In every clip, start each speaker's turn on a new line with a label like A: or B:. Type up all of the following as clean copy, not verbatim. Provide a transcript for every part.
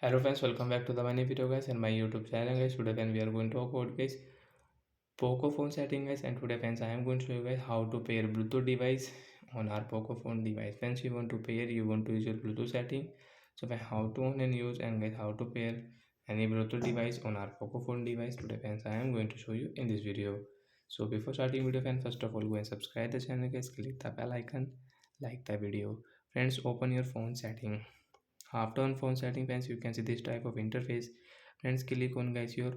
A: Hello friends, welcome back to the money video guys and my YouTube channel guys. Today when we are going to talk about guys Poco phone setting guys, and today friends I am going to show you guys how to pair Bluetooth device on our Poco phone device. Friends, you want to pair, you want to use your Bluetooth setting. So how to on and use and guys how to pair any Bluetooth device on our Poco phone device. Today friends I am going to show you in this video. So before starting video friends, first of all go and subscribe the channel guys, click the bell icon, like the video. Friends, open your phone setting. After on phone setting friends, you can see this type of interface. Friends, click on guys your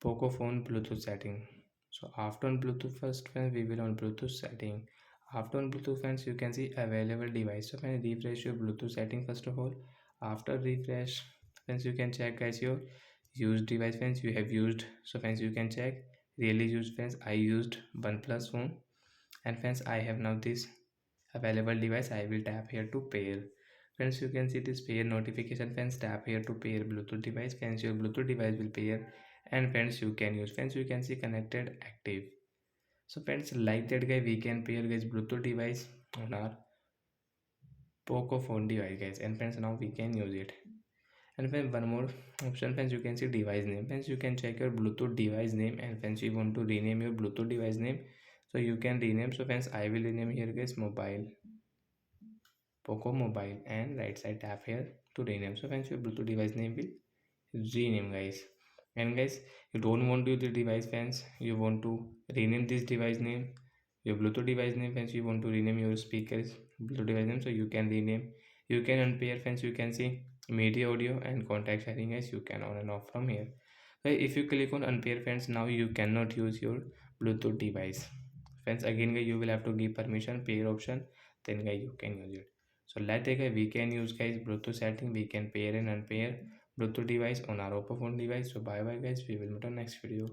A: Poco phone Bluetooth setting. So after on Bluetooth, first friends we will on Bluetooth setting. After on Bluetooth friends, you can see available device. So friends, refresh your Bluetooth setting first of all. After refresh friends, you can check guys your used device. Friends, you have used, so friends you can check really used. Friends, I used OnePlus phone, and friends I have now this available device. I will tap here to pair. Friends, you can see this pair notification. Friends, tap here to pair Bluetooth device. Friends, your Bluetooth device will pair, and friends you can use. Friends, you can see connected active. So friends, like that guy we can pair guys Bluetooth device on our Poco phone device guys, and friends now we can use it. And friends, one more option friends, you can see device name. Friends, you can check your Bluetooth device name, and friends you want to rename your Bluetooth device name, so you can rename. So friends, I will rename here guys mobile Poco mobile, and right side tap here to rename. So friends, your Bluetooth device name will rename guys. And guys, you don't want to use the device friends, you want to rename this device name, your Bluetooth device name friends, you want to rename your speakers Bluetooth device name, so you can rename. You can unpair friends, you can see media audio and contact sharing guys, you can on and off from here. So if you click on unpair friends, now you cannot use your Bluetooth device friends. Again guys, you will have to give permission pair option, then guys you can use it. So let's take a we can use guys Bluetooth setting, we can pair and unpair Bluetooth device on our Oppo phone device. So bye bye guys, we will meet on next video.